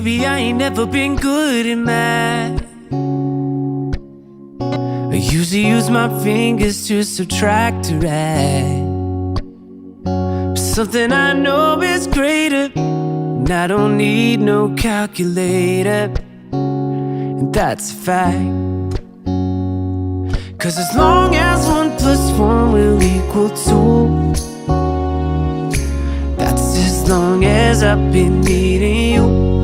baby, I ain't never been good at math. I usually use my fingers to subtract or add. But something I know is greater, and I don't need no calculator, and that's a fact. 'Cause as long as 1 + 1 will equal 2, that's as long as I've been needing you.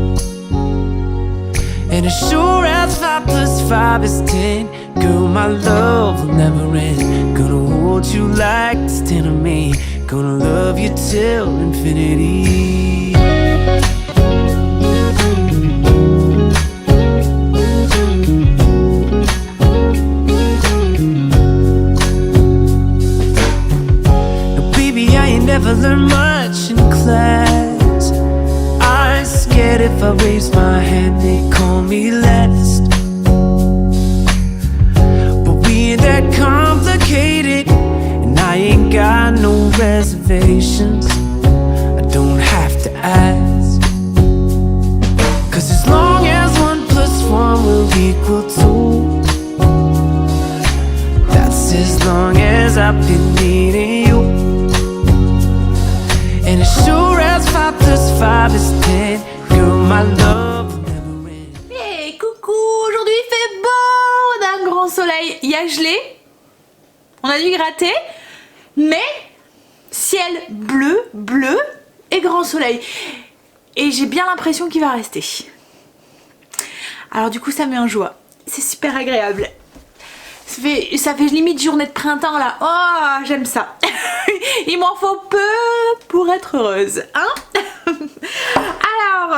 And as sure as 5 + 5 is 10, girl, my love will never end. Gonna hold you like there's 10 of me. Gonna love you till infinity. Never learned much in class. I'm scared if I raise my hand they call me last. But we ain't that complicated, and I ain't got no reservations. I don't have to ask. 'Cause as long as 1 + 1 will equal 2, that's as long as I've been needing you. And as sure as 5 + 5 is 10, girl, my love will never end. Hey, coucou, aujourd'hui il fait beau, on a un grand soleil, il y a gelé, on a dû gratter, mais ciel bleu, bleu et grand soleil. Et j'ai bien l'impression qu'il va rester. Alors du coup ça me met en joie, c'est super agréable. Ça fait limite journée de printemps là. Oh, j'aime ça. Il m'en faut peu pour être heureuse, hein. Alors,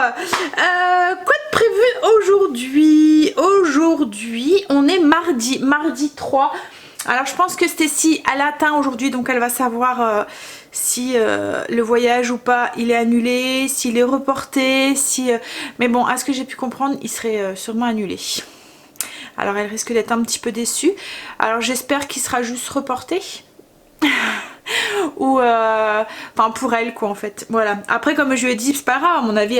quoi de prévu aujourd'hui? Aujourd'hui, on est mardi 3. Alors, je pense que Stécie, elle atteint aujourd'hui, donc elle va savoir si le voyage ou pas, il est annulé, s'il est reporté, si... Mais bon, à ce que j'ai pu comprendre, il serait sûrement annulé. Alors elle risque d'être un petit peu déçue. Alors j'espère qu'il sera juste reporté. Ou enfin pour elle quoi en fait. Voilà. Après comme je lui ai dit c'est pas grave. À mon avis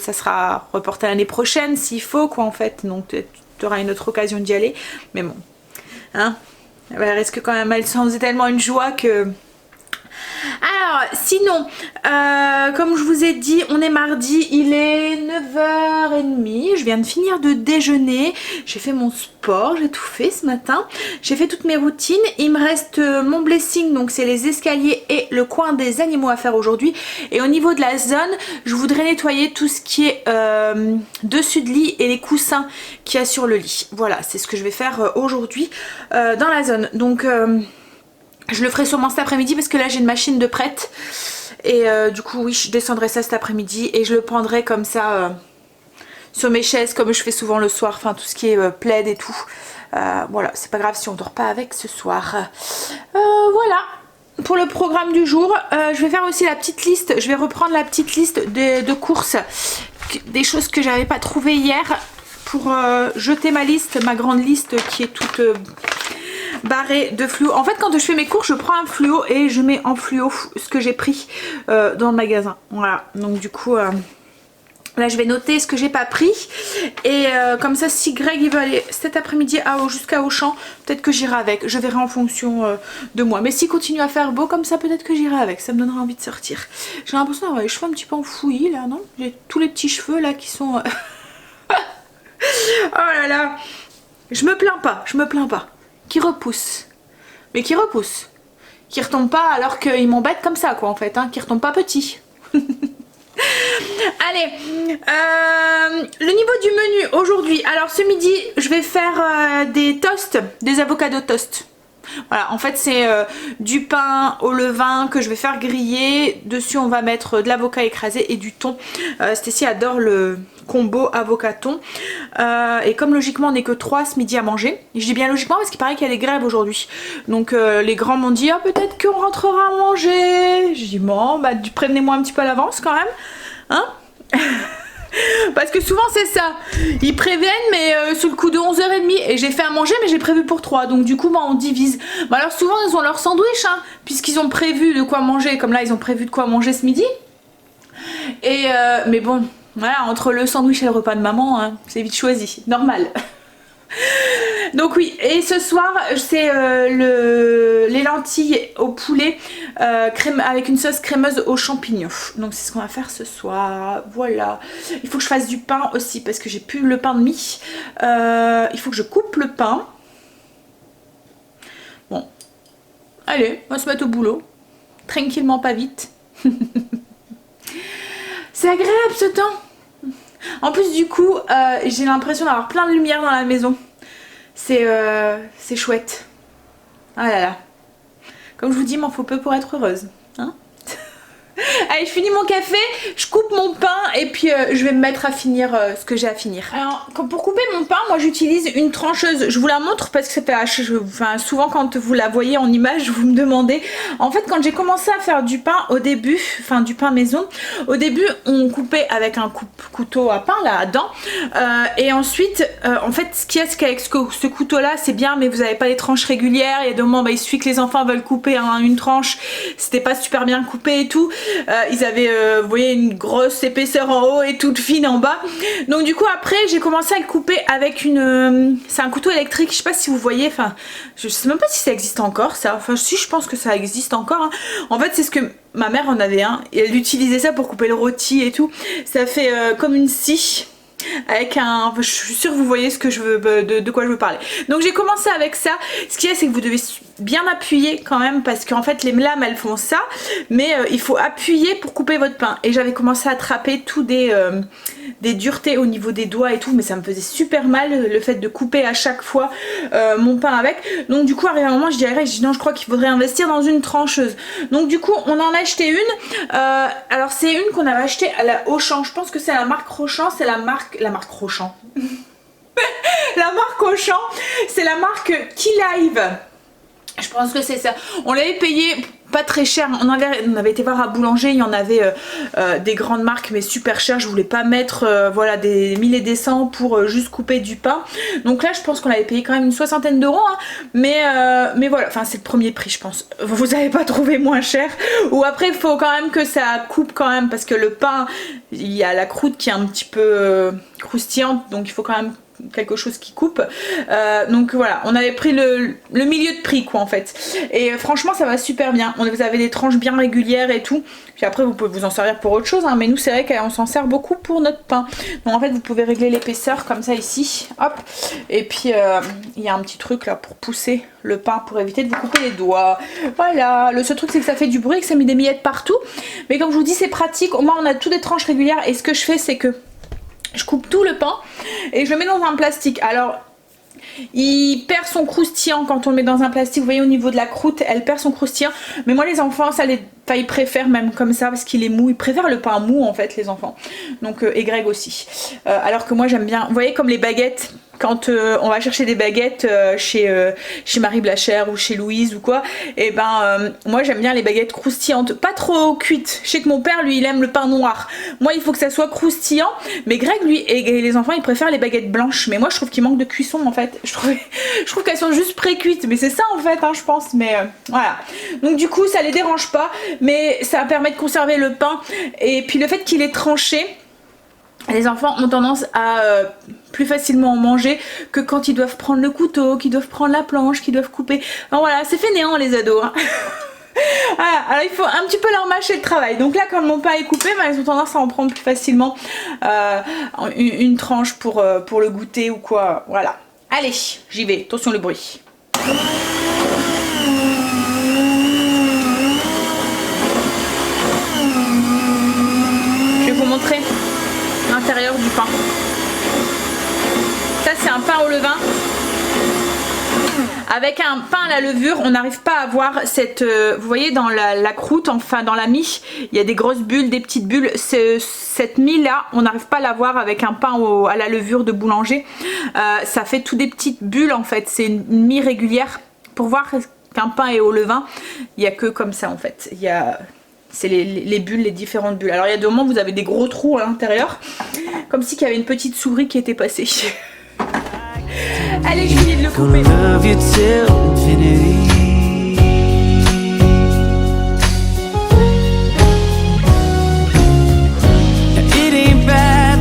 ça sera reporté l'année prochaine s'il faut quoi en fait. Donc tu auras une autre occasion d'y aller. Mais bon. Hein, elle risque quand même. Elle s'en faisait tellement une joie que... Alors sinon comme je vous ai dit on est mardi, il est 9h30, je viens de finir de déjeuner, j'ai fait mon sport, j'ai tout fait ce matin, j'ai fait toutes mes routines, il me reste mon blessing, donc c'est les escaliers et le coin des animaux à faire aujourd'hui. Et au niveau de la zone je voudrais nettoyer tout ce qui est dessus de lit et les coussins qu'il y a sur le lit. Voilà, c'est ce que je vais faire aujourd'hui dans la zone. Donc je le ferai sûrement cet après-midi parce que là j'ai une machine de prête. Et du coup oui je descendrai ça cet après-midi et je le prendrai comme ça sur mes chaises comme je fais souvent le soir. Enfin tout ce qui est plaid et tout. Voilà, c'est pas grave si on dort pas avec ce soir. Voilà pour le programme du jour. Je vais faire aussi la petite liste. Je vais reprendre la petite liste de courses. Des choses que j'avais pas trouvées hier. Pour jeter ma liste, ma grande liste qui est toute... barré de fluo. En fait quand je fais mes courses je prends un fluo et je mets en fluo ce que j'ai pris dans le magasin. Voilà, donc du coup là je vais noter ce que j'ai pas pris. Et comme ça si Greg il veut aller cet après-midi jusqu'à Auchan, peut-être que j'irai avec. Je verrai en fonction de moi. Mais s'il continue à faire beau comme ça peut-être que j'irai avec. Ça me donnera envie de sortir. J'ai l'impression d'avoir les cheveux un petit peu enfouis là, non? J'ai tous les petits cheveux là qui sont... Oh là là. Je me plains pas, je me plains pas. Qui repousse, mais qui repousse, qui retombe pas alors qu'il m'embête comme ça quoi en fait, hein, qui retombe pas petit. Allez, le niveau du menu aujourd'hui, alors ce midi je vais faire des toasts, des avocado toast. Voilà, en fait c'est du pain au levain que je vais faire griller. Dessus on va mettre de l'avocat écrasé et du thon. Stécie adore le combo avocat-thon. Et comme logiquement on n'est que 3 ce midi à manger. Et je dis bien logiquement parce qu'il paraît qu'il y a des grèves aujourd'hui. Donc les grands m'ont dit peut-être qu'on rentrera à manger. Je dis bon bah prévenez-moi un petit peu à l'avance quand même. Hein. Parce que souvent c'est ça, ils préviennent mais sous le coup de 11h30 et j'ai fait à manger mais j'ai prévu pour 3, donc du coup bah, on divise. Bah, alors souvent ils ont leur sandwich hein, puisqu'ils ont prévu de quoi manger, comme là ils ont prévu de quoi manger ce midi. Et mais bon, Voilà, entre le sandwich et le repas de maman, hein, c'est vite choisi, normal. Donc oui, et ce soir c'est les lentilles au poulet avec une sauce crémeuse aux champignons. Donc c'est ce qu'on va faire ce soir, voilà. Il faut que je fasse du pain aussi parce que j'ai plus le pain de mie. Il faut que je coupe le pain. Bon, allez, on va se mettre au boulot. Tranquillement, pas vite. C'est agréable ce temps. En plus du coup, j'ai l'impression d'avoir plein de lumière dans la maison. C'est chouette. Ah là là. Comme je vous dis, il m'en faut peu pour être heureuse. Hein. Allez, je finis mon café, je coupe mon pain et puis je vais me mettre à finir ce que j'ai à finir. Alors, pour couper mon pain, moi j'utilise une trancheuse. Je vous la montre parce que souvent quand vous la voyez en image, vous me demandez. En fait, quand j'ai commencé à faire du pain au début, enfin du pain maison, au début on coupait avec un couteau à pain là, à dents. Et ensuite, en fait, ce qu'il y a, c'est qu'avec ce couteau là, c'est bien, mais vous n'avez pas les tranches régulières. Il y a des moments, il suffit que les enfants veulent couper une tranche, c'était pas super bien coupé et tout. Ils avaient, vous voyez, une grosse épaisseur en haut et toute fine en bas. Donc du coup après j'ai commencé à le couper avec c'est un couteau électrique. Je sais pas si vous voyez, enfin je sais même pas si ça existe encore ça. Enfin si, je pense que ça existe encore. Hein. En fait c'est ce que ma mère en avait un et elle utilisait ça pour couper le rôti et tout. Ça fait comme une scie. Avec je suis sûre que vous voyez ce que je veux, de quoi je veux parler. Donc j'ai commencé avec ça. Ce qu'il y a, c'est que vous devez bien appuyer quand même parce qu'en fait les lames elles font ça, mais il faut appuyer pour couper votre pain. Et j'avais commencé à attraper tout des duretés au niveau des doigts et tout, mais ça me faisait super mal le fait de couper à chaque fois mon pain avec. Donc du coup arrivé un moment je dis non, je crois qu'il faudrait investir dans une trancheuse. Donc du coup on en a acheté une. Alors c'est une qu'on avait achetée à la Auchan. Je pense que c'est la marque Auchan, c'est la marque Auchan. La marque Auchan, c'est la marque Key-Live. Je pense que c'est ça. On l'avait payé pas très cher. On avait été voir à Boulanger, il y en avait des grandes marques mais super chères. Je voulais pas mettre voilà, des 1000 et des cents pour juste couper du pain. Donc là je pense qu'on avait payé quand même une soixantaine d'euros. Hein. Mais voilà, enfin c'est le premier prix je pense. Vous n'avez pas trouvé moins cher. Ou après il faut quand même que ça coupe quand même parce que le pain, il y a la croûte qui est un petit peu croustillante. Donc il faut quand même quelque chose qui coupe. Donc voilà, on avait pris le milieu de prix quoi en fait. Et franchement ça va super bien. Vous avez des tranches bien régulières et tout. Puis après vous pouvez vous en servir pour autre chose. Hein. Mais nous c'est vrai qu'on s'en sert beaucoup pour notre pain. Donc en fait vous pouvez régler l'épaisseur comme ça ici. Hop. Et puis il y a un petit truc là pour pousser le pain pour éviter de vous couper les doigts. Voilà. Le seul truc c'est que ça fait du bruit et que ça met des miettes partout. Mais comme je vous dis c'est pratique. Au moins on a toutes des tranches régulières. Et ce que je fais c'est que je coupe tout le pain et je le mets dans un plastique. Alors il perd son croustillant quand on le met dans un plastique. Vous voyez au niveau de la croûte elle perd son croustillant. Mais moi les enfants ils préfèrent même comme ça parce qu'il est mou. Ils préfèrent le pain mou en fait les enfants. Donc et Greg aussi. Alors que moi j'aime bien. Vous voyez comme les baguettes. Quand on va chercher des baguettes chez Marie Blachère ou chez Louise ou quoi, et ben moi j'aime bien les baguettes croustillantes, pas trop cuites. Je sais que mon père lui il aime le pain noir. Moi il faut que ça soit croustillant, mais Greg lui et les enfants ils préfèrent les baguettes blanches. Mais moi je trouve qu'il manque de cuisson en fait. Je trouve qu'elles sont juste pré-cuites, mais c'est ça en fait hein, je pense. Mais voilà. Donc du coup ça les dérange pas, mais ça permet de conserver le pain. Et puis le fait qu'il est tranché, les enfants ont tendance à plus facilement en manger que quand ils doivent prendre le couteau, qu'ils doivent prendre la planche, qu'ils doivent couper. Alors voilà, c'est fainéant les ados. Hein. Voilà, alors il faut un petit peu leur mâcher le travail. Donc là, quand mon pain est coupé, ils ont tendance à en prendre plus facilement une tranche pour le goûter ou quoi. Voilà. Allez, j'y vais. Attention le bruit. Je vais vous montrer l'intérieur du pain. Ça c'est un pain au levain. Avec un pain à la levure, on n'arrive pas à avoir cette... vous voyez dans la croûte, enfin dans la mie, il y a des grosses bulles, des petites bulles. Cette mie là, on n'arrive pas à l'avoir avec un pain à la levure de boulanger. Ça fait tout des petites bulles en fait, c'est une mie régulière. Pour voir qu'un pain est au levain, il n'y a que comme ça en fait. C'est les bulles, les différentes bulles. Alors il y a des moments où vous avez des gros trous à l'intérieur, comme si il y avait une petite souris qui était passée. Allez, je finis de le couper. It ain't bad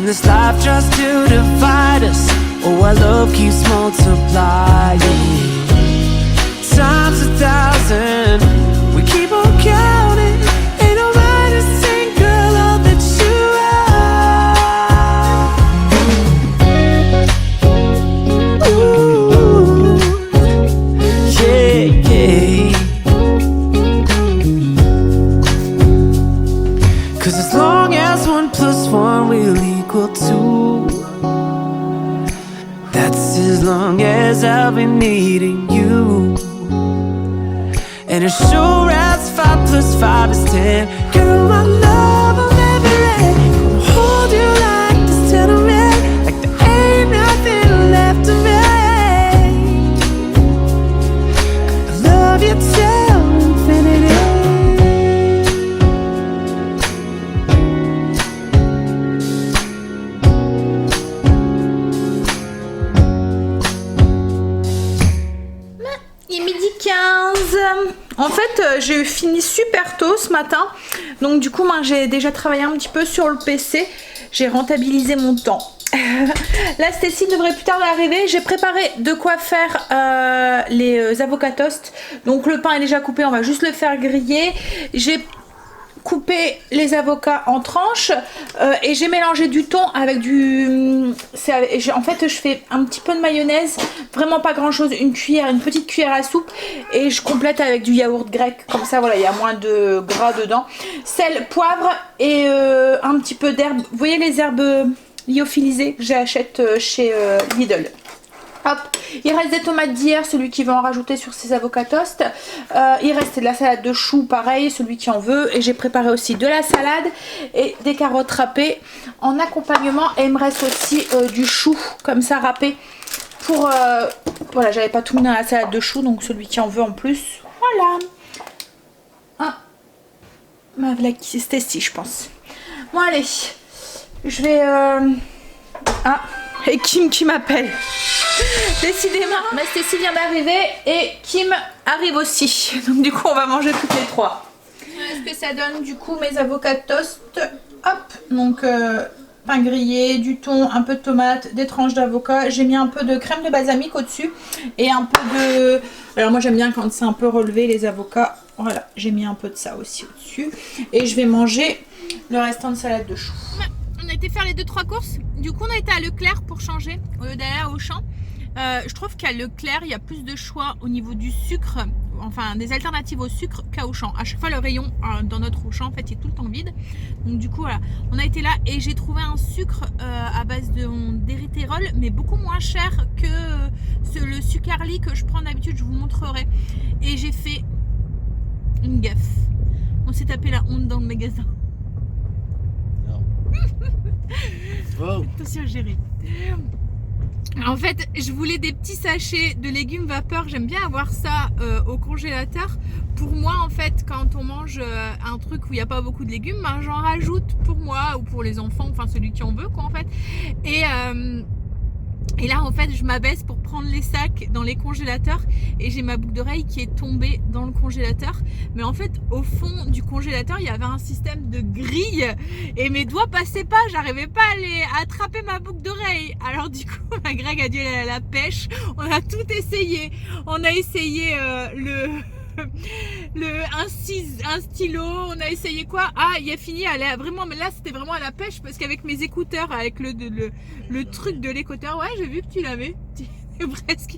this life tries to divide us, oh, our love keeps multiplying. Times 1,000, we keep on counting. Ain't nobody sing, girl, all that you are. Ooh, yeah, yeah. 'Cause as long as 1 + 1 will equal 2, that's as long as I'll be needing you. And as sure as 5 + 5 is 10, girl, my love will never end. Gonna hold you like this till the end, like there ain't nothing left to me. I love you till infinity. Il est midi 15. En fait, j'ai fini super tôt ce matin. Donc du coup, moi, j'ai déjà travaillé un petit peu sur le PC. J'ai rentabilisé mon temps. La Stacy devrait plus tard arriver. J'ai préparé de quoi faire les avocats toast. Donc le pain est déjà coupé, on va juste le faire griller. J'ai coupé les avocats en tranches et j'ai mélangé du thon avec du... En fait, je fais un petit peu de mayonnaise, vraiment pas grand chose, une petite cuillère à soupe, et je complète avec du yaourt grec, comme ça voilà, il y a moins de gras dedans. Sel, poivre et un petit peu d'herbes. Vous voyez les herbes lyophilisées que j'achète chez Lidl. Hop, il reste des tomates d'hier, celui qui veut en rajouter sur ses avocats toast. Il reste de la salade de choux, pareil, celui qui en veut. Et j'ai préparé aussi de la salade et des carottes râpées en accompagnement. Et il me reste aussi du chou, comme ça, râpé. Pour, voilà, j'avais pas tout mis dans la salade de choux, donc celui qui en veut en plus. Voilà. Ah, ma blague, c'était si, je pense. Bon, allez, je vais... Ah, et Kim qui m'appelle. Décidément, ma Stacy vient d'arriver et Kim arrive aussi. Donc du coup, on va manger toutes les trois. Est-ce que ça donne du coup mes avocats toast? Hop, donc pain grillé, du thon, un peu de tomate, des tranches d'avocat. J'ai mis un peu de crème de balsamique au-dessus et un peu de... Alors moi j'aime bien quand c'est un peu relevé les avocats. Voilà, j'ai mis un peu de ça aussi au-dessus. Et je vais manger le restant de salade de choux. On a été faire les 2-3 courses. Du coup, on a été à Leclerc pour changer au lieu d'aller à Auchan. Je trouve qu'à Leclerc, il y a plus de choix au niveau du sucre, enfin des alternatives au sucre qu'à Auchan. À chaque fois, le rayon dans notre Auchan, en fait, est tout le temps vide. Donc du coup, voilà, on a été là et j'ai trouvé un sucre à base d'érythérol, mais beaucoup moins cher que le Sucarly que je prends d'habitude. Je vous montrerai. Et j'ai fait une gaffe. On s'est tapé la honte dans le magasin. Oh. Attention, chérie. En fait, je voulais des petits sachets de légumes vapeur. J'aime bien avoir ça au congélateur. Pour moi, en fait, quand on mange un truc où il n'y a pas beaucoup de légumes, ben, j'en rajoute pour moi ou pour les enfants, enfin celui qui en veut, quoi, en fait. Et là, en fait, je m'abaisse pour prendre les sacs dans les congélateurs et j'ai ma boucle d'oreille qui est tombée dans le congélateur. Mais en fait, au fond du congélateur, il y avait un système de grille et mes doigts passaient pas. J'arrivais pas à aller attraper ma boucle d'oreille. Alors du coup, ma Greg a dû aller à la pêche. On a tout essayé. On a essayé un stylo, on a essayé quoi? Ah, il a fini vraiment, mais là c'était vraiment à la pêche parce qu'avec mes écouteurs, avec le truc de l'écouteur, ouais, j'ai vu que tu l'avais presque.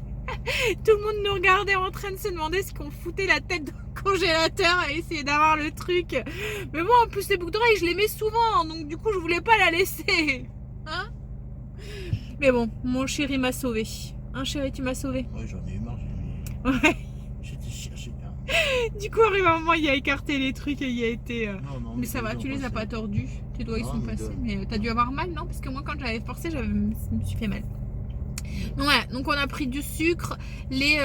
Tout le monde nous regardait en train de se demander ce qu'on foutait la tête dans le congélateur à essayer d'avoir le truc. Mais bon, en plus les boucles d'oreilles, je les mets souvent, donc du coup je voulais pas la laisser, hein. Mais bon, mon chéri m'a sauvé. Hein, chéri, tu m'as sauvé. Ouais, j'en ai eu marre, Ouais. j'étais cherché. Du coup, arrivé un moment, il a écarté les trucs et il a été... Non, mais ça va, tu les as pas tordus. Tes doigts, ils sont passés. Mais t'as dû avoir mal, non? Parce que moi, quand j'avais forcé, je me suis fait mal. Donc voilà, donc on a pris du sucre, les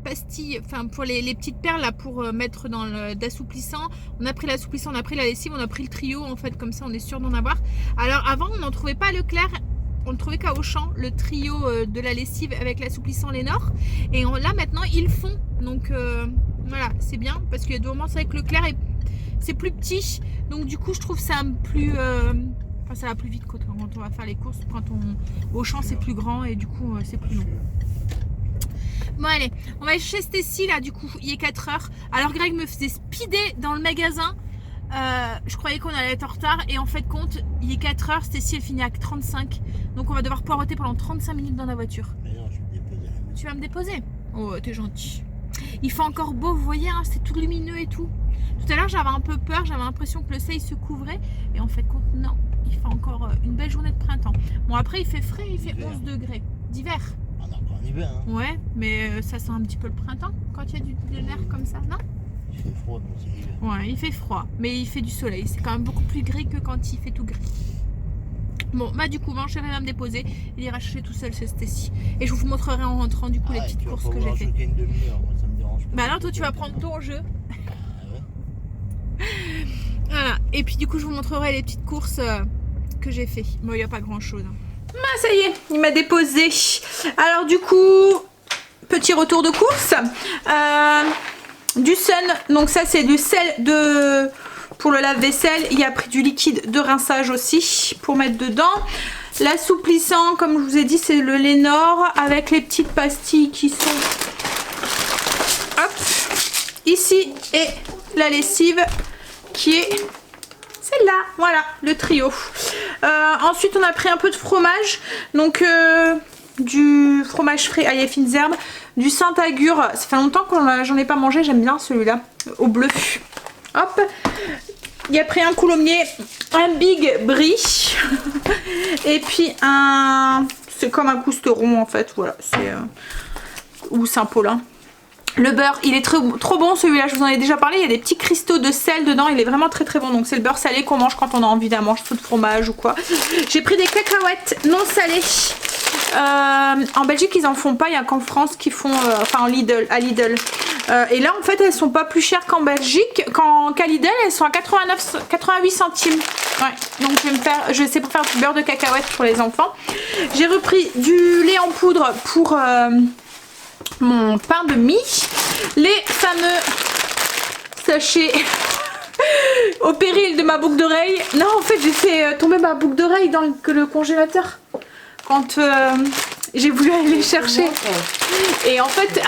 pastilles, enfin pour les petites perles là pour mettre dans d'assouplissant. On a pris l'assouplissant, on a pris la lessive, on a pris le trio en fait, comme ça on est sûr d'en avoir. Alors avant, on n'en trouvait pas à Leclerc. On ne trouvait qu'à Auchan, le trio de la lessive avec l'assouplissant Lénore. Et là maintenant ils le font. Donc voilà, c'est bien parce qu'il y a deux moments, c'est avec Leclerc et c'est plus petit. Donc du coup je trouve ça plus... Enfin, ça va plus vite quand on va faire les courses. Quand on Auchan, c'est plus grand et du coup, c'est plus long. Bon allez, on va aller chez Stacy là, du coup il est 4h. Alors Greg me faisait speeder dans le magasin. Je croyais qu'on allait être en retard et en fait compte, il est 4h, Stacy elle finit à 35. Donc on va devoir poireauter pendant 35 minutes dans la voiture. Mais non, je vais me déposer à la maison. Tu vas me déposer? Oh t'es gentil. Il fait encore beau, vous voyez, hein, c'est tout lumineux et tout. Tout à l'heure j'avais un peu peur, j'avais l'impression que le ciel se couvrait. Et en fait compte, non, il fait encore une belle journée de printemps. Bon après il fait frais, il fait 11 degrés d'hiver. On est encore en hiver, hein. Ouais, mais ça sent un petit peu le printemps quand il y a de l'air comme ça, non? Il fait froid, donc c'est l'hiver. Ouais, il fait froid, mais il fait du soleil. C'est quand même beaucoup plus gris que quand il fait tout gris. Bon, bah du coup, mon chéri va me déposer. Il ira chercher tout seul chez Stacy. Et je vous montrerai en rentrant du coup les petites courses que j'ai fait. Une demi-heure, moi ça me dérange pas. Bah alors toi tu vas prendre ton jeu. Ah ouais. Voilà, et puis du coup je vous montrerai les petites courses que j'ai fait. Bon, il n'y a pas grand chose. Bah ça y est, il m'a déposé. Alors du coup, petit retour de course. Du Sun, donc ça c'est du sel pour le lave-vaisselle. Il a pris du liquide de rinçage aussi pour mettre dedans. L'assouplissant, comme je vous ai dit, c'est le Lénor avec les petites pastilles qui sont hop, ici, et la lessive qui est celle-là, voilà, le trio. Ensuite on a pris un peu de fromage, donc du fromage frais à fines herbes, du Saint-Agur, ça fait longtemps que j'en ai pas mangé, j'aime bien celui-là, au bleu. Hop, il a pris un coulommier, un Big Brie, et puis c'est comme un cousteron en fait, voilà, c'est ou Saint-Paulin. Le beurre, il est trop bon celui-là, je vous en ai déjà parlé, il y a des petits cristaux de sel dedans, il est vraiment très très bon. Donc c'est le beurre salé qu'on mange quand on a envie d'un morceau de fromage ou quoi. J'ai pris des cacahuètes non salées. En Belgique ils en font pas, il n'y a qu'en France qui font, enfin à Lidl. Et là en fait elles sont pas plus chères qu'en Belgique, qu'à Lidl, elles sont à 88 centimes. Ouais, donc je vais essayer pour faire du beurre de cacahuètes pour les enfants. J'ai repris du lait en poudre pour mon pain de mie, les fameux sachets au péril de ma boucle d'oreille. Non en fait j'ai fait tomber ma boucle d'oreille dans le congélateur quand j'ai voulu aller les chercher. Et en fait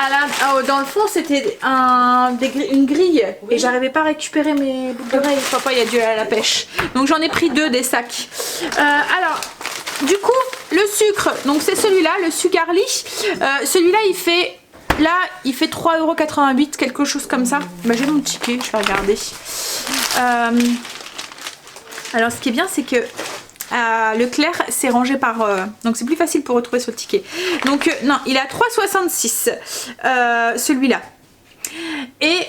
dans le fond c'était une grille et j'arrivais pas à récupérer mes boucles d'oreilles. Papa il a dû aller à la pêche, donc j'en ai pris 2 des sacs. Alors du coup le sucre, donc c'est celui-là, le Sugarly. Celui-là il fait 3,88 €, quelque chose comme ça. Bah, j'ai mon ticket, je vais regarder. Alors ce qui est bien c'est que Leclerc c'est rangé par donc c'est plus facile pour retrouver sur le ticket. Donc non, il est à 3,66 celui-là. Et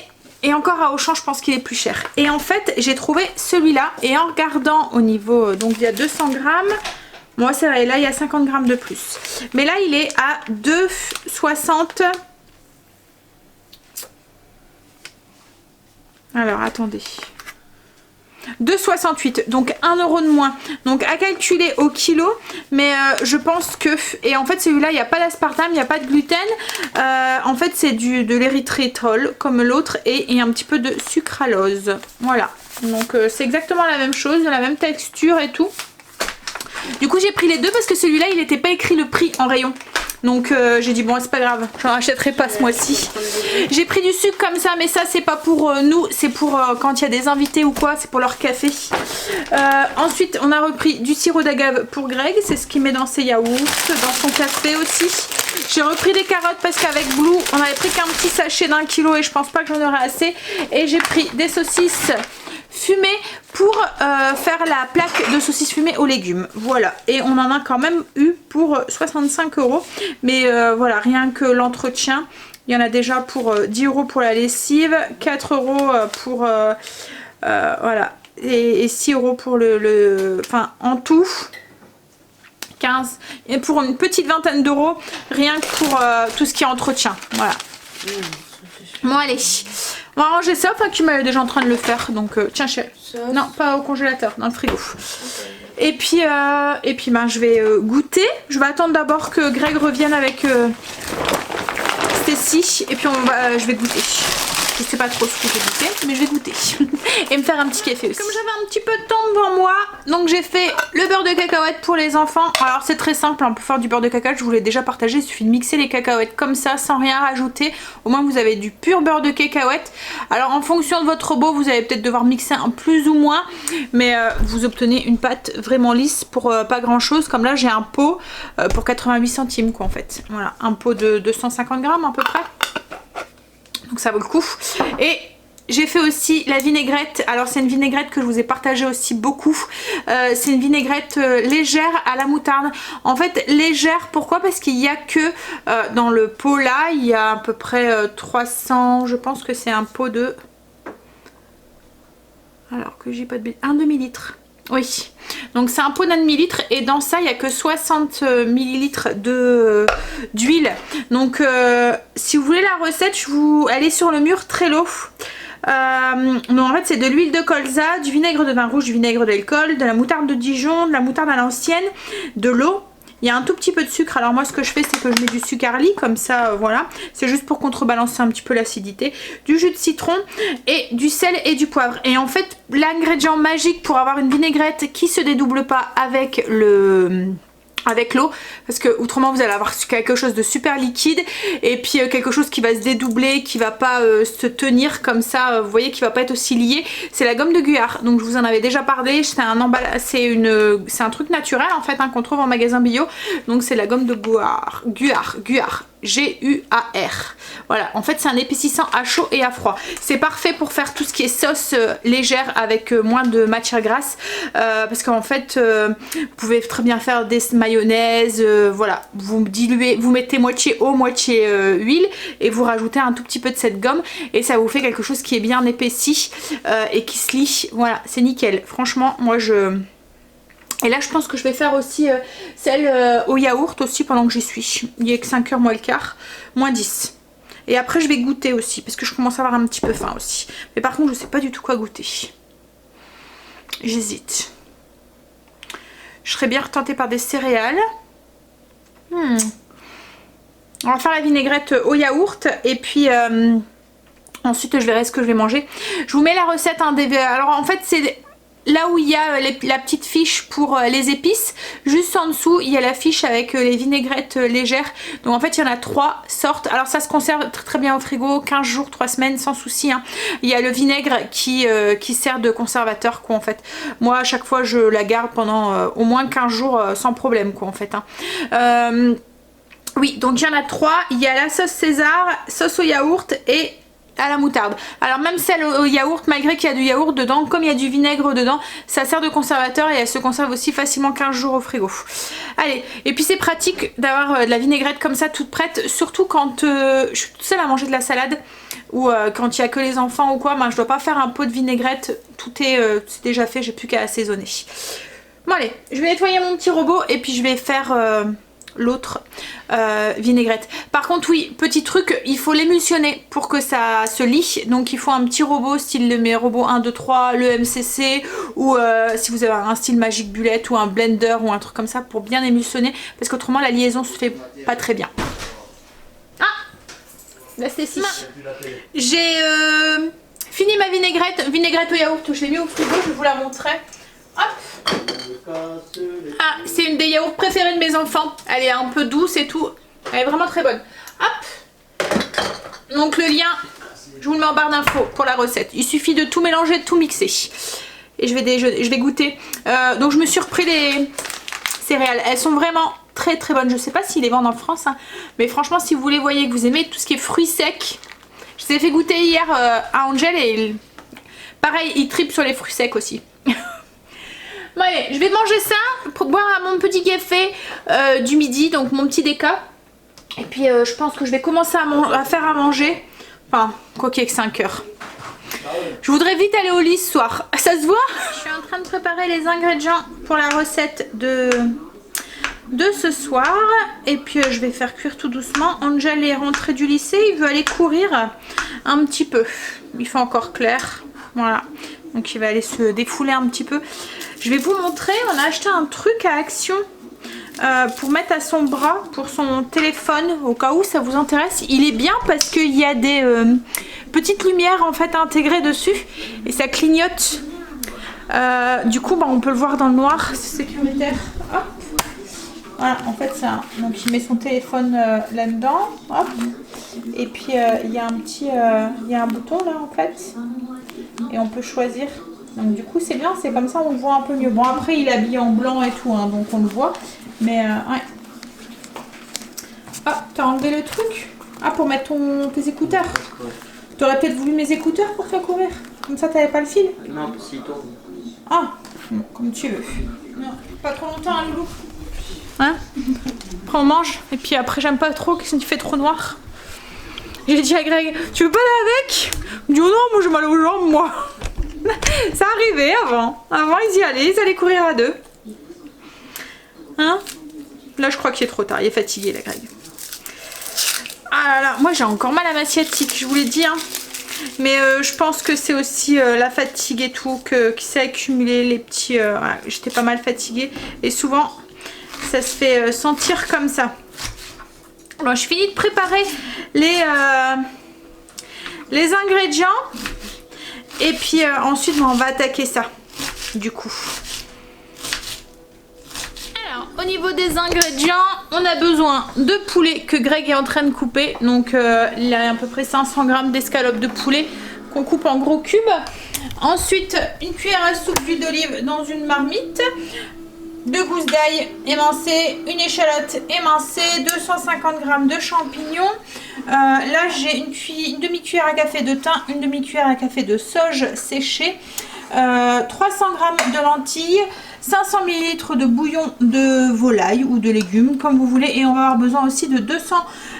encore à Auchan je pense qu'il est plus cher. Et en fait j'ai trouvé celui-là et en regardant au niveau, donc il y a 200 grammes. Moi c'est vrai, là il y a 50 grammes de plus. Mais là il est à 2,60. Alors attendez. 2,68, donc 1 € de moins. Donc à calculer au kilo. Mais je pense que... Et en fait celui-là il n'y a pas d'aspartame, il n'y a pas de gluten. En fait c'est de l'érythritol comme l'autre. Et un petit peu de sucralose. Voilà. Donc c'est exactement la même chose, la même texture et tout. Du coup j'ai pris les deux parce que celui-là il n'était pas écrit le prix en rayon. Donc j'ai dit bon c'est pas grave, j'en achèterai pas ce mois-ci. J'ai pris du sucre comme ça, mais ça c'est pas pour nous, c'est pour quand il y a des invités ou quoi, c'est pour leur café. Ensuite on a repris du sirop d'agave pour Greg, c'est ce qu'il met dans ses yaourts, dans son café aussi. J'ai repris des carottes parce qu'avec Blue on avait pris qu'un petit sachet d'1 kg et je pense pas que j'en aurai assez. Et j'ai pris des saucisses fumées pour faire la plaque de saucisses fumées aux légumes. Voilà, et on en a quand même eu pour 65 €. Mais voilà, rien que l'entretien, il y en a déjà pour 10 € pour la lessive, 4 € pour voilà, et 6 € pour enfin en tout 15, et pour une petite vingtaine d'euros rien que pour tout ce qui est entretien. Voilà. Bon allez, on va ranger ça, enfin tu m'avais déjà en train de le faire, donc tiens chérie. Non, pas au congélateur, dans le frigo. Et puis ben, je vais goûter. Je vais attendre d'abord que Greg revienne avec Stacy, et puis je vais goûter. Je sais pas trop ce que je vais goûter, mais je vais goûter. Et me faire un petit café aussi. Comme j'avais un petit peu de temps devant moi, donc j'ai fait le beurre de cacahuète pour les enfants. Alors c'est très simple, hein, pour faire du beurre de cacahuète, je vous l'ai déjà partagé, il suffit de mixer les cacahuètes comme ça, sans rien rajouter. Au moins vous avez du pur beurre de cacahuète. Alors en fonction de votre robot, vous allez peut-être devoir mixer un plus ou moins, mais vous obtenez une pâte vraiment lisse pour pas grand chose. Comme là j'ai un pot pour 88 centimes quoi en fait. Voilà, un pot de 250 grammes à peu près. Donc ça vaut le coup. Et j'ai fait aussi la vinaigrette. Alors c'est une vinaigrette que je vous ai partagée aussi beaucoup. C'est une vinaigrette légère à la moutarde. En fait légère, pourquoi? Parce qu'il n'y a que dans le pot là, il y a à peu près 300, je pense que c'est un pot de... Alors que j'ai pas de... un demi-litre. Oui, donc c'est un pot d'un demi-litre et dans ça il n'y a que 60 millilitres d'huile. Donc si vous voulez la recette, elle est sur le mur Trello. Donc en fait c'est de l'huile de colza, du vinaigre de vin rouge, du vinaigre d'alcool, de la moutarde de Dijon, de la moutarde à l'ancienne, de l'eau. Il y a un tout petit peu de sucre. Alors moi ce que je fais c'est que je mets du sucre Arly comme ça voilà. C'est juste pour contrebalancer un petit peu l'acidité. Du jus de citron et du sel et du poivre. Et en fait l'ingrédient magique pour avoir une vinaigrette qui se dédouble pas avec l'eau, parce que autrement vous allez avoir quelque chose de super liquide et puis quelque chose qui va se dédoubler, qui va pas se tenir comme ça, vous voyez, qui va pas être aussi lié. C'est la gomme de Guar. Donc je vous en avais déjà parlé, c'est un emballage, c'est un truc naturel en fait hein, qu'on trouve en magasin bio. Donc c'est la gomme de Guar. G-U-A-R. Voilà, en fait c'est un épaississant à chaud et à froid. C'est parfait pour faire tout ce qui est sauce légère avec moins de matière grasse parce qu'en fait vous pouvez très bien faire des mayonnaises, voilà, vous diluez, vous mettez moitié eau, moitié huile et vous rajoutez un tout petit peu de cette gomme et ça vous fait quelque chose qui est bien épaissi et qui se lie. Voilà, c'est nickel. Franchement, moi je... Et là je pense que je vais faire aussi celle au yaourt aussi pendant que j'y suis. Il est que 5h moins le quart, moins 10. Et après je vais goûter aussi parce que je commence à avoir un petit peu faim aussi. Mais par contre je sais pas du tout quoi goûter. J'hésite. Je serais bien retentée par des céréales. On va faire la vinaigrette au yaourt et puis... ensuite je verrai ce que je vais manger. Je vous mets la recette hein, alors en fait c'est... Là où il y a la petite fiche pour les épices, juste en dessous il y a la fiche avec les vinaigrettes légères. Donc en fait il y en a 3 sortes. Alors ça se conserve très, très bien au frigo, 15 jours, 3 semaines sans souci hein. Il y a le vinaigre qui sert de conservateur quoi en fait. Moi à chaque fois je la garde pendant au moins 15 jours sans problème quoi en fait hein. Oui, donc il y en a 3. Il y a la sauce César, sauce au yaourt et à la moutarde. Alors même celle au yaourt, malgré qu'il y a du yaourt dedans, comme il y a du vinaigre dedans, ça sert de conservateur et elle se conserve aussi facilement 15 jours au frigo. Allez, et puis c'est pratique d'avoir de la vinaigrette comme ça toute prête, surtout quand je suis toute seule à manger de la salade ou quand il n'y a que les enfants ou quoi, ben, je dois pas faire un pot de vinaigrette, tout est c'est déjà fait, j'ai plus qu'à assaisonner. Bon allez, je vais nettoyer mon petit robot et puis je vais faire... l'autre vinaigrette. Par contre oui, petit truc, il faut l'émulsionner pour que ça se lie. Donc il faut un petit robot style mes robots 1, 2, 3, le MCC ou si vous avez un style Magic Bullet ou un blender ou un truc comme ça pour bien émulsionner parce qu'autrement la liaison se fait pas très bien. Ah, la Stécie. J'ai fini ma vinaigrette au yaourt, je l'ai mis au frigo, je vous la montrerai. Hop. Ah, c'est une des yaourts préférés de mes enfants. Elle est un peu douce et tout. Elle est vraiment très bonne. Hop. Donc le lien, je vous le mets en barre d'infos pour la recette. Il suffit de tout mélanger, de tout mixer. Et je vais goûter. Donc je me suis repris les céréales. Elles sont vraiment très très bonnes. Je sais pas s'ils les vendent en France. Hein. Mais franchement, si vous voulez, voyez que vous aimez tout ce qui est fruits secs. Je les ai fait goûter hier à Angel et pareil, il tripe sur les fruits secs aussi. Bon allez, je vais manger ça pour boire mon petit café du midi, donc mon petit déca. Et puis je pense que je vais commencer à faire à manger. Enfin, quoi qu'il y ait que 5 heures. Je voudrais vite aller au lit ce soir. Ça se voit? Je suis en train de préparer les ingrédients pour la recette de ce soir. Et puis je vais faire cuire tout doucement. Angel est rentré du lycée, il veut aller courir un petit peu. Il fait encore clair. Voilà. Donc il va aller se défouler un petit peu. Je vais vous montrer, on a acheté un truc à Action pour mettre à son bras, pour son téléphone, au cas où ça vous intéresse. Il est bien parce qu'il y a des petite lumière en fait intégrée dessus et ça clignote. Du coup on peut le voir dans le noir, c'est sécuritaire. Hop. Voilà, en fait ça. Donc il met son téléphone là-dedans. Hop. Et puis il y a un bouton là en fait. Et on peut choisir. Donc du coup c'est bien, c'est comme ça on le voit un peu mieux. Bon après il est habillé en blanc et tout, hein, donc on le voit. Mais ouais. Ah, t'as enlevé le truc? Ah, pour mettre tes écouteurs. T'aurais peut-être voulu mes écouteurs pour te courir. Comme ça t'avais pas le fil. Non, c'est tout. Ah, bon, comme tu veux. Non, pas trop longtemps, hein, Loulou. Hein? Après on mange, et puis après j'aime pas trop qu'il fait trop noir. J'ai dit à Greg, tu veux pas aller avec? Il me dit, oh non, moi j'ai mal aux jambes, moi. Ça arrivait avant. Avant ils y allaient, ils allaient courir à deux. Hein? Là je crois qu'il est trop tard, il est fatigué la Greg. Ah là là, moi j'ai encore mal à ma sciatique, je vous l'ai dit, hein. Mais je pense que c'est aussi la fatigue et tout qui s'est accumulé, les petits... voilà, j'étais pas mal fatiguée et souvent ça se fait sentir comme ça. Alors je finis de préparer les ingrédients et puis ensuite on va attaquer ça du coup. Alors au niveau des ingrédients, on a besoin de poulet que Greg est en train de couper. Donc il a à peu près 500 g d'escalope de poulet qu'on coupe en gros cubes. Ensuite une cuillère à soupe d'huile d'olive dans une marmite, 2 gousses d'ail émincées, une échalote émincée, 250 g de champignons. Là j'ai une demi-cuillère à café de thym, une demi-cuillère à café de sauge séchée, 300 g de lentilles, 500 ml de bouillon de volaille ou de légumes comme vous voulez, et on va avoir besoin aussi de 200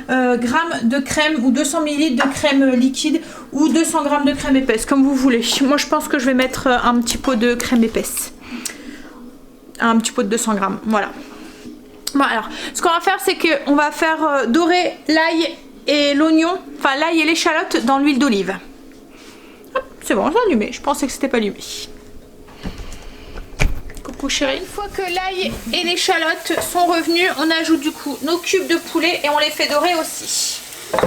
g de crème ou 200 ml de crème liquide ou 200 g de crème épaisse comme vous voulez. Moi je pense que je vais mettre un petit pot de crème épaisse, un petit pot de 200 g, voilà. Bon alors ce qu'on va faire c'est qu'on va faire dorer l'ail et l'oignon, enfin l'ail et l'échalote dans l'huile d'olive. C'est bon, j'ai allumé, je pensais que c'était pas allumé. Coucou chérie. Une fois que l'ail et l'échalote sont revenus, on ajoute du coup nos cubes de poulet et on les fait dorer aussi. Une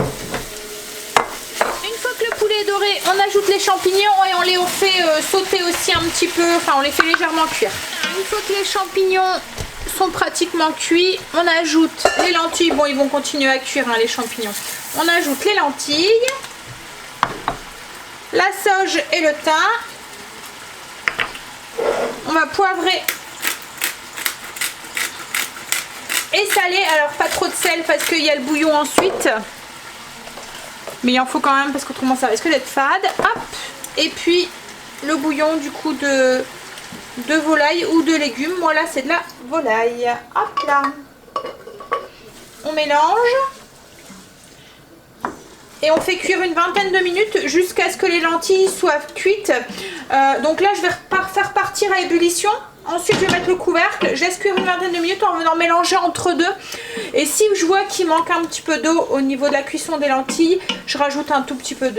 fois que le poulet est doré, on ajoute les champignons et on les fait sauter aussi un petit peu, enfin on les fait légèrement cuire. Une fois que les champignons sont pratiquement cuits, on ajoute les lentilles. Bon, ils vont continuer à cuire hein, les champignons. On ajoute les lentilles, la sauge et le thym. On va poivrer et saler. Alors pas trop de sel parce qu'il y a le bouillon ensuite, mais il en faut quand même parce qu'autrement ça risque d'être fade. Hop. Et puis le bouillon du coup de volaille ou de légumes. Moi là c'est de la volaille. Hop là. On mélange et on fait cuire une vingtaine de minutes jusqu'à ce que les lentilles soient cuites. Donc là je vais faire partir à ébullition. Ensuite je vais mettre le couvercle, je laisse cuire une vingtaine de minutes en venant mélanger entre deux. Et si je vois qu'il manque un petit peu d'eau au niveau de la cuisson des lentilles, je rajoute un tout petit peu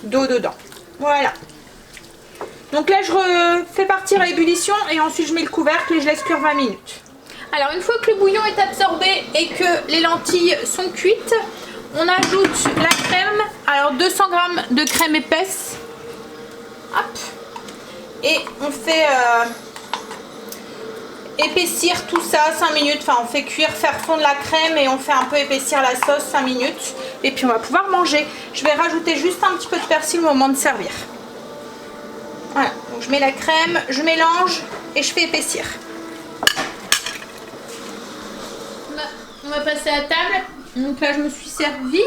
d'eau dedans. Voilà. Donc là je fais partir à ébullition et ensuite je mets le couvercle et je laisse cuire 20 minutes. Alors une fois que le bouillon est absorbé et que les lentilles sont cuites, on ajoute la crème. Alors 200 g de crème épaisse. Hop. Et on fait épaissir tout ça 5 minutes. Enfin on fait cuire, faire fondre la crème et on fait un peu épaissir la sauce 5 minutes. Et puis on va pouvoir manger. Je vais rajouter juste un petit peu de persil au moment de servir. Voilà, donc je mets la crème, je mélange et je fais épaissir. On va passer à table. Donc là je me suis servie.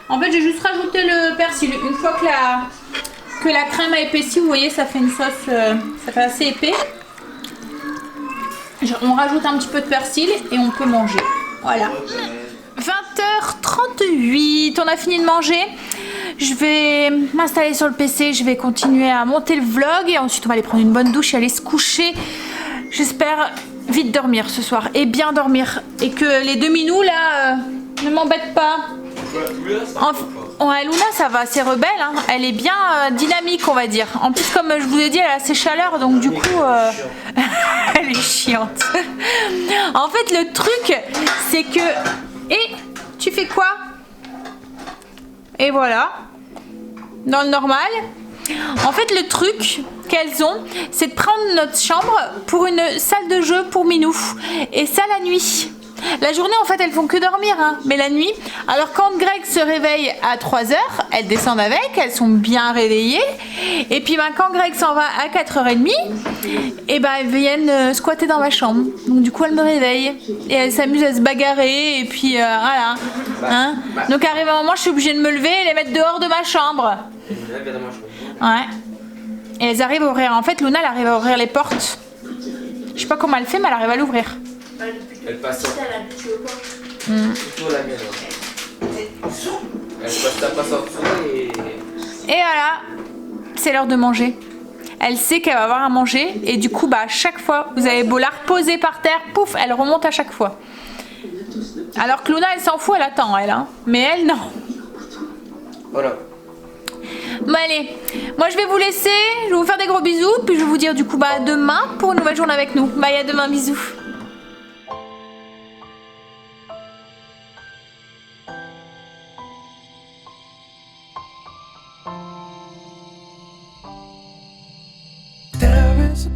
En fait j'ai juste rajouté le persil. Une fois que la crème a épaissi, vous voyez ça fait une sauce, ça fait assez épais. On rajoute un petit peu de persil et on peut manger. Voilà. 20h38, on a fini de manger. Je vais m'installer sur le PC, je vais continuer à monter le vlog et ensuite on va aller prendre une bonne douche et aller se coucher. J'espère vite dormir ce soir et bien dormir et que les demi-nous là ne m'embêtent pas. Ouais, Luna ça va, c'est rebelle hein. Elle est bien dynamique on va dire. En plus comme je vous ai dit elle a ses chaleurs donc du coup elle est chiante. En fait le truc c'est que... Et tu fais quoi? Et voilà. dans le normal. En fait, le truc qu'elles ont, c'est de prendre notre chambre pour une salle de jeu pour Minou. Et ça la nuit. La journée, en fait, elles font que dormir, hein. Mais la nuit, alors quand Greg se réveille à 3h, elles descendent avec, elles sont bien réveillées. Et puis ben, quand Greg s'en va à 4h30, et ben, elles viennent squatter dans ma chambre. Donc du coup, elles me réveillent. Et elles s'amusent à se bagarrer, et puis voilà. Hein. Donc arrive un moment, je suis obligée de me lever et les mettre dehors de ma chambre. Ouais. Et elles arrivent à ouvrir. En fait, Luna, elle arrive à ouvrir les portes. Je sais pas comment elle fait, mais elle arrive à l'ouvrir. Elle passe plutôt la mienne. Elle passe ta passe en dessous et... Et voilà, c'est l'heure de manger. Elle sait qu'elle va avoir à manger et du coup, bah, à chaque fois, vous avez beau la reposer par terre, pouf, elle remonte à chaque fois. Alors que Luna, elle s'en fout, elle attend, elle. Hein. Mais elle, non. Voilà. Bon allez, moi je vais vous laisser, je vais vous faire des gros bisous, puis je vais vous dire du coup bah à demain pour une nouvelle journée avec nous. Bye, à demain, bisous. There is a